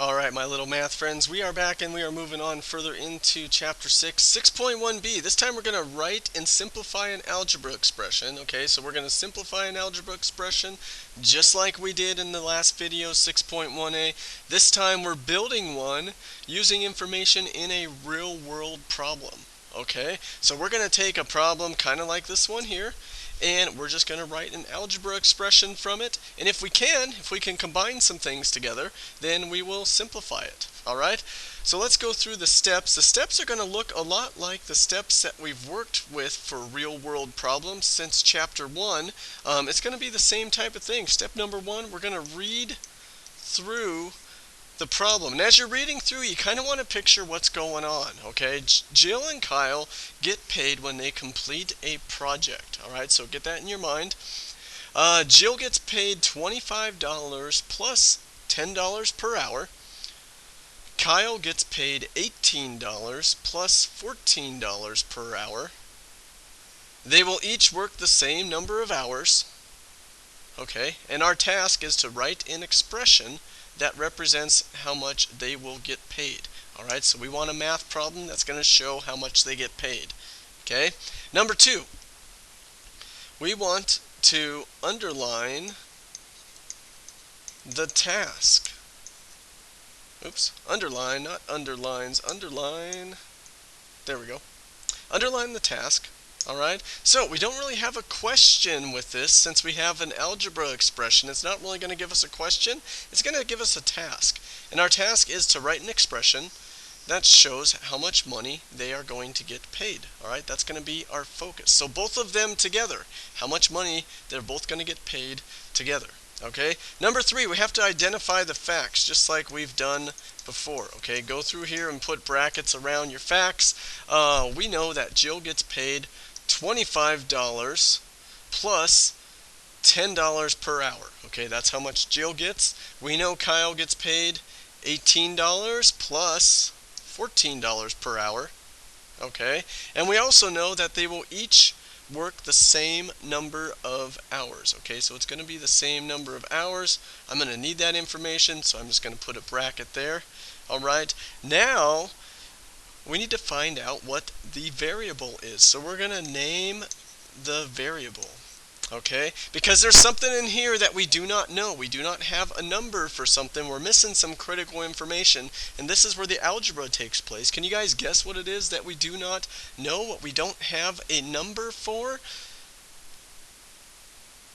Alright, my little math friends, we are back and we are moving on further into Chapter 6, 6.1b. This time we're going to write and simplify an algebra expression. Okay, so we're going to simplify an algebra expression just like we did in the last video, 6.1a. This time we're building one using information in a real-world problem. Okay, so we're going to take a problem kind of like this one here, and we're just going to write an algebra expression from it. And if we can combine some things together, then we will simplify it. Alright, so let's go through the steps. The steps are going to look a lot like the steps that we've worked with for real-world problems since Chapter 1. It's going to be the same type of thing. Step number 1, we're going to read through the problem. And as you're reading through, you kind of want to picture what's going on, okay? Jill and Kyle get paid when they complete a project, all right? So get that in your mind. Jill gets paid $25 plus $10 per hour. Kyle gets paid $18 plus $14 per hour. They will each work the same number of hours, okay? And our task is to write an expression that represents how much they will get paid. Alright, so we want a math problem that's going to show how much they get paid. Okay, number 2, we want to underline the task. Oops, underline, not underlines, underline. There we go. Underline the task. Alright, so we don't really have a question with this since we have an algebra expression. It's not really going to give us a question, it's going to give us a task. And our task is to write an expression that shows how much money they are going to get paid. Alright, that's going to be our focus. So both of them together, how much money they're both going to get paid together. Okay, number 3, we have to identify the facts just like we've done before. Okay, go through here and put brackets around your facts. We know that Jill gets paid $25 plus $10 per hour. Okay, that's how much Jill gets. We know Kyle gets paid $18 plus $14 per hour. Okay, and we also know that they will each work the same number of hours. Okay, so it's going to be the same number of hours. I'm going to need that information, so I'm just going to put a bracket there. Alright, now we need to find out what the variable is. So we're going to name the variable. Okay, because there's something in here that we do not know. We do not have a number for something. We're missing some critical information, and this is where the algebra takes place. Can you guys guess what it is that we do not know, what we don't have a number for?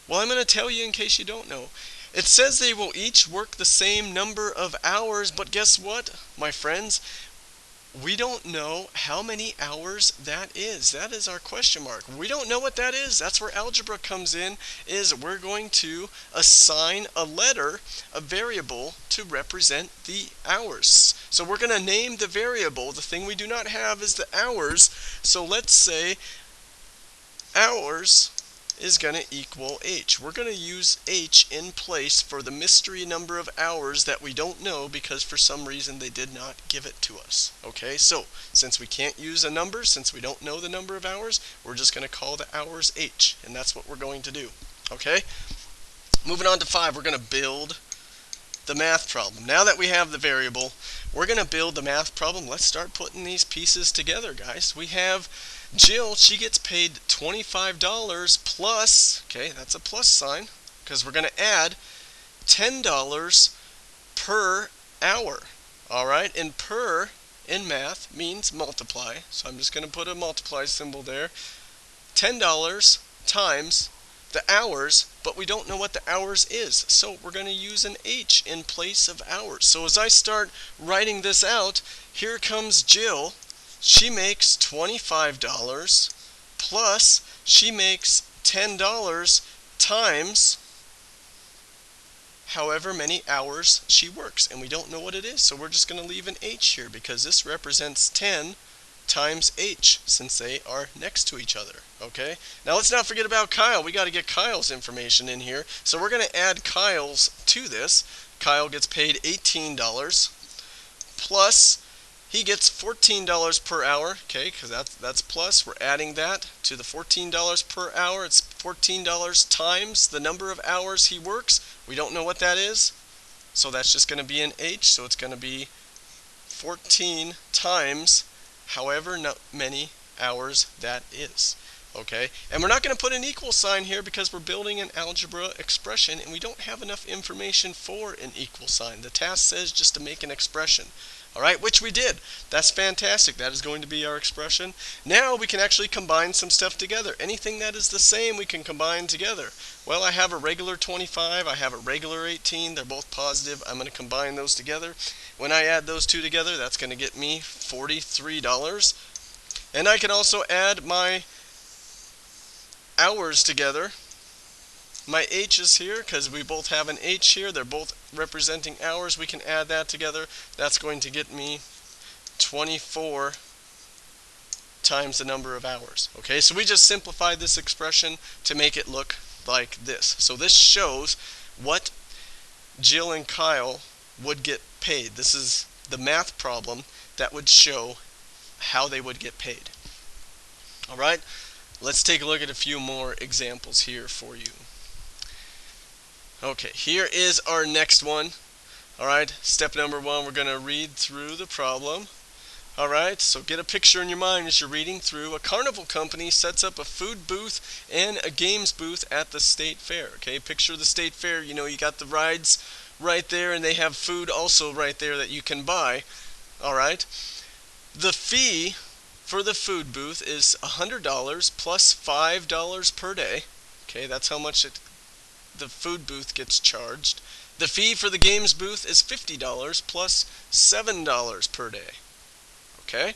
Well, I'm going to tell you in case you don't know. It says they will each work the same number of hours, but guess what, my friends? We don't know how many hours that is. That is our question mark. We don't know what that is. That's where algebra comes in, is we're going to assign a letter, a variable, to represent the hours. So we're going to name the variable. The thing we do not have is the hours. So let's say hours is going to equal h. We're going to use h in place for the mystery number of hours that we don't know because for some reason they did not give it to us. Okay, so since we can't use a number, since we don't know the number of hours, we're just going to call the hours h, and that's what we're going to do. Okay, moving on to 5, we're going to build the math problem. Now that we have the variable, we're going to build the math problem. Let's start putting these pieces together, guys. We have Jill, she gets paid $25 plus, okay, that's a plus sign, because we're going to add $10 per hour. Alright, and per in math means multiply, so I'm just going to put a multiply symbol there. $10 times the hours, but we don't know what the hours is, so we're going to use an h in place of hours. So as I start writing this out, here comes Jill. She makes $25 plus she makes $10 times however many hours she works, and we don't know what it is, so we're just going to leave an h here because this represents 10 times h since they are next to each other. Okay, now let's not forget about Kyle. We got to get Kyle's information in here, so we're going to add Kyle's to this. Kyle gets paid $18 plus he gets $14 per hour, okay, because that's plus. We're adding that to the $14 per hour. It's $14 times the number of hours he works. We don't know what that is, so that's just going to be an h, so it's going to be 14 times however many hours that is. Okay, and we're not going to put an equal sign here because we're building an algebra expression and we don't have enough information for an equal sign. The task says just to make an expression. Alright, which we did. That's fantastic. That is going to be our expression. Now we can actually combine some stuff together. Anything that is the same we can combine together. Well, I have a regular 25, I have a regular 18, they're both positive. I'm going to combine those together. When I add those two together, that's going to get me $43. And I can also add my hours together. My h's here, because we both have an h here, they're both representing hours. We can add that together. That's going to get me 24 times the number of hours. Okay, so we just simplified this expression to make it look like this. So this shows what Jill and Kyle would get paid. This is the math problem that would show how they would get paid. Alright, let's take a look at a few more examples here for you. Okay, here is our next one. Alright, step number one, we're going to read through the problem. Alright, so get a picture in your mind as you're reading through. A carnival company sets up a food booth and a games booth at the state fair. Okay, picture the state fair. You know, you got the rides right there and they have food also right there that you can buy. Alright, the fee for the food booth is $100 plus $5 per day. Okay, that's how much the food booth gets charged. The fee for the games booth is $50 plus $7 per day. Okay?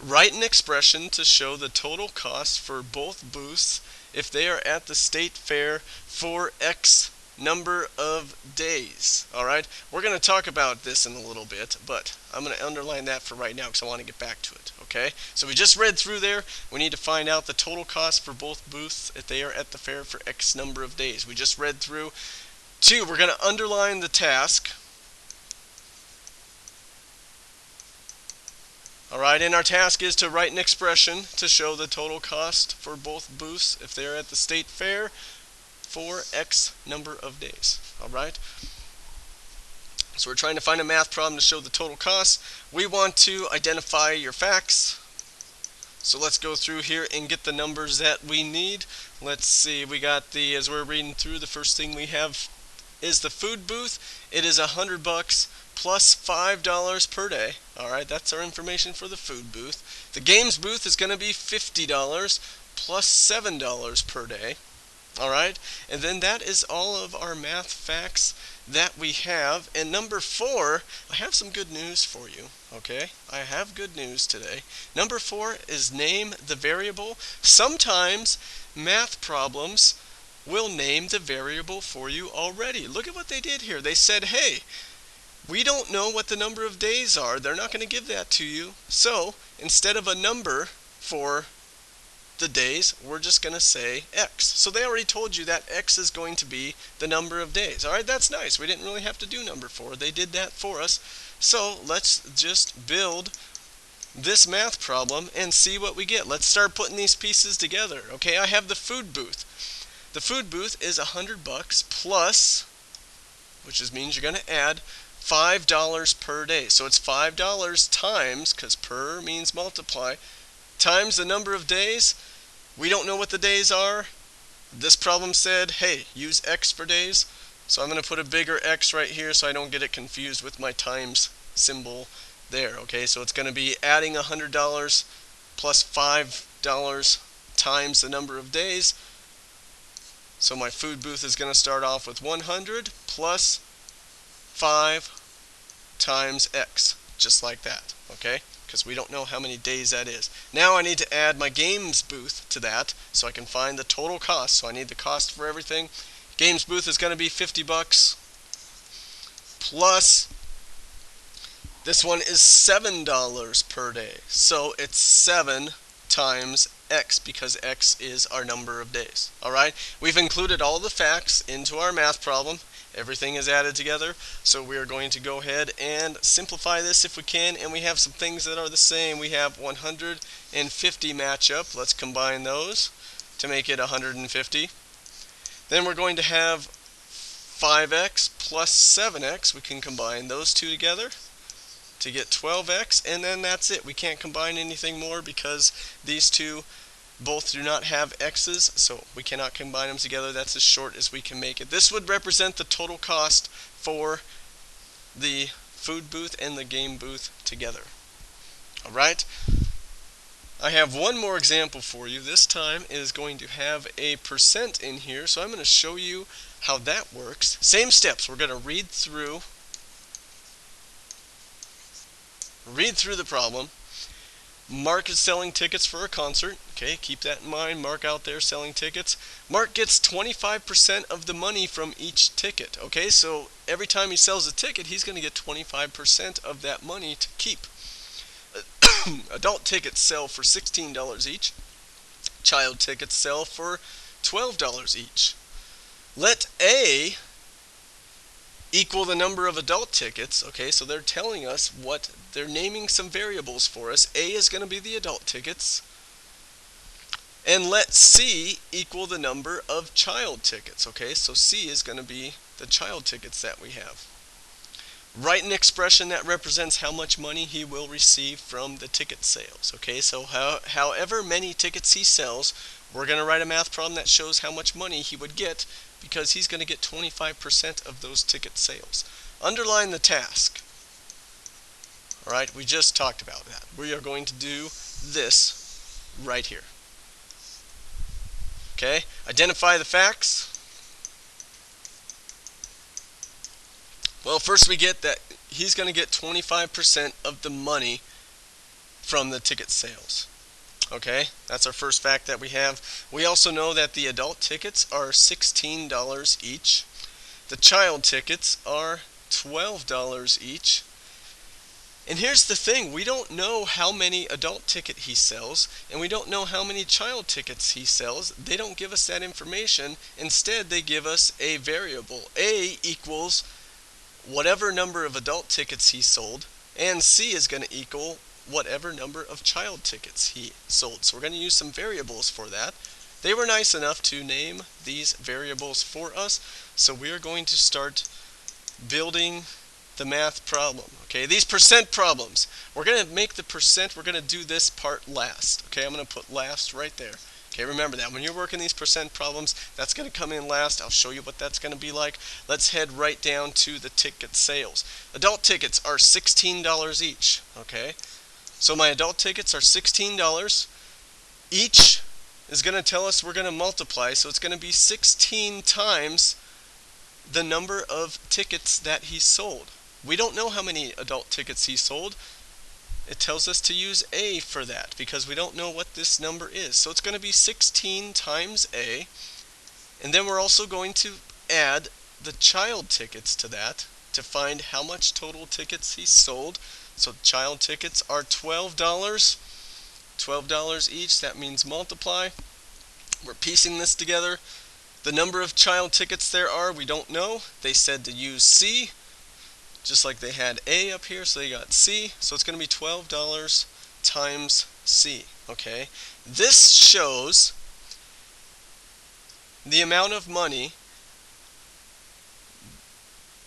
Write an expression to show the total cost for both booths if they are at the state fair for X number of days. Alright? We're going to talk about this in a little bit, but I'm going to underline that for right now because I want to get back to it. Okay? So we just read through there. We need to find out the total cost for both booths if they are at the fair for X number of days. We just read through. 2, we're going to underline the task. Alright, and our task is to write an expression to show the total cost for both booths if they are at the state fair for X number of days. Alright? So we're trying to find a math problem to show the total cost. We want to identify your facts. So let's go through here and get the numbers that we need. Let's see, we got the, as we're reading through, the first thing we have is the food booth. It is $100 plus $5 per day. Alright, that's our information for the food booth. The games booth is going to be $50 plus $7 per day. Alright, and then that is all of our math facts that we have. And number 4, I have some good news for you. Okay, I have good news today. Number 4 is name the variable. Sometimes math problems will name the variable for you already. Look at what they did here. They said, hey, we don't know what the number of days are. They're not going to give that to you. So instead of a number for the days, we're just going to say X. So they already told you that X is going to be the number of days. Alright, that's nice. We didn't really have to do number 4. They did that for us. So let's just build this math problem and see what we get. Let's start putting these pieces together. Okay, I have the food booth. The food booth is $100 plus, which means you're going to add $5 per day. So it's $5 times, because per means multiply, times the number of days. We don't know what the days are. This problem said, hey, use X for days. So I'm going to put a bigger X right here so I don't get it confused with my times symbol there. Okay, so it's going to be adding $100 plus $5 times the number of days. So my food booth is going to start off with 100 plus 5 times X, just like that. Okay, because we don't know how many days that is. Now I need to add my games booth to that so I can find the total cost. So I need the cost for everything. Games booth is going to be $50 plus this one is $7 per day. So it's 7 times X because X is our number of days. Alright, we've included all the facts into our math problem. Everything is added together, so we are going to go ahead and simplify this if we can, and we have some things that are the same. We have 150 match up. Let's combine those to make it 150. Then we're going to have 5x plus 7x. We can combine those two together to get 12x, and then that's it. We can't combine anything more because these two both do not have x's, so we cannot combine them together. That's as short as we can make it. This would represent the total cost for the food booth and the game booth together. Alright, I have one more example for you. This time is going to have a percent in here, so I'm going to show you how that works. Same steps. We're going to read through the problem. Mark is selling tickets for a concert. Okay, keep that in mind. Mark out there selling tickets. Mark gets 25% of the money from each ticket. Okay, so every time he sells a ticket, he's going to get 25% of that money to keep. Adult tickets sell for $16 each. Child tickets sell for $12 each. Let A equal the number of adult tickets. Okay, so they're telling us they're naming some variables for us. A is going to be the adult tickets. And let C equal the number of child tickets. Okay, so C is going to be the child tickets that we have. Write an expression that represents how much money he will receive from the ticket sales. Okay, so however many tickets he sells, we're going to write a math problem that shows how much money he would get, because he's going to get 25% of those ticket sales. Underline the task. Alright, we just talked about that. We are going to do this right here. Okay, identify the facts. Well, first we get that he's going to get 25% of the money from the ticket sales. Okay, that's our first fact that we have. We also know that the adult tickets are $16 each. The child tickets are $12 each. And here's the thing, we don't know how many adult tickets he sells, and we don't know how many child tickets he sells. They don't give us that information. Instead, they give us a variable. A equals whatever number of adult tickets he sold, and C is going to equal whatever number of child tickets he sold. So we're going to use some variables for that. They were nice enough to name these variables for us, so we are going to start building the math problem. Okay, these percent problems, we're going to make the percent, we're going to do this part last. Okay, I'm going to put last right there. Okay, remember that when you're working these percent problems, that's going to come in last. I'll show you what that's going to be like. Let's head right down to the ticket sales. Adult tickets are $16 each. Okay, so my adult tickets are $16. Each is going to tell us we're going to multiply, so it's going to be 16 times the number of tickets that he sold. We don't know how many adult tickets he sold. It tells us to use A for that because we don't know what this number is. So it's going to be 16 times A. And then we're also going to add the child tickets to that to find how much total tickets he sold. So child tickets are $12. $12 each. That means multiply. We're piecing this together. The number of child tickets there are, we don't know. They said to use C, just like they had A up here, so they got C. So it's going to be $12 times C. Okay, this shows the amount of money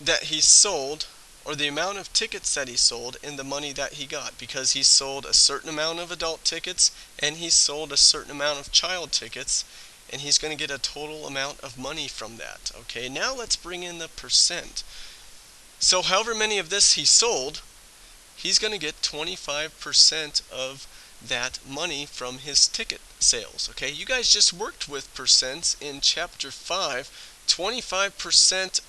that he sold, or the amount of tickets that he sold, and the money that he got, because he sold a certain amount of adult tickets and he sold a certain amount of child tickets, and he's going to get a total amount of money from that. Okay, now let's bring in the percent. So however many of this he sold, he's going to get 25% of that money from his ticket sales. Okay, you guys just worked with percents in chapter 5. 25%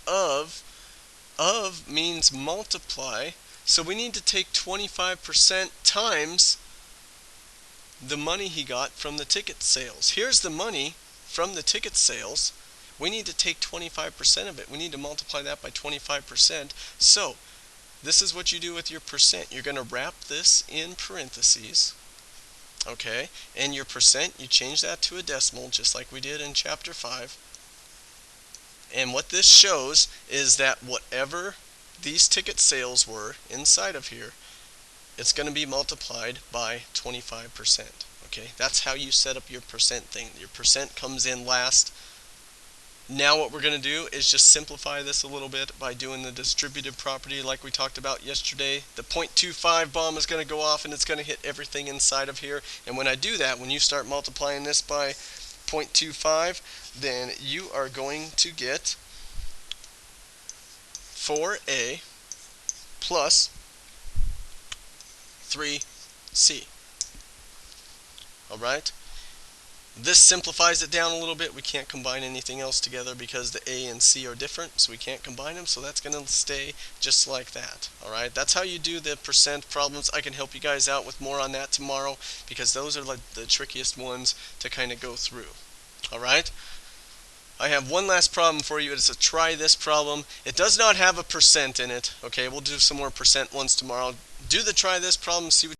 of means multiply, so we need to take 25% times the money he got from the ticket sales. Here's the money from the ticket sales. We need to take 25% of it. We need to multiply that by 25%. So this is what you do with your percent. You're going to wrap this in parentheses. Okay, and your percent, you change that to a decimal just like we did in chapter 5. And what this shows is that whatever these ticket sales were inside of here, it's going to be multiplied by 25%. Okay, that's how you set up your percent thing. Your percent comes in last. Now what we're going to do is just simplify this a little bit by doing the distributive property like we talked about yesterday. The 0.25 bomb is going to go off and it's going to hit everything inside of here. And when I do that, when you start multiplying this by 0.25, then you are going to get 4a plus 3c. Alright? This simplifies it down a little bit. We can't combine anything else together because the A and C are different, so we can't combine them, so that's going to stay just like that. Alright, that's how you do the percent problems. I can help you guys out with more on that tomorrow because those are like the trickiest ones to kind of go through. Alright, I have one last problem for you. It's a try this problem. It does not have a percent in it. Okay, we'll do some more percent ones tomorrow. Do the try this problem, see what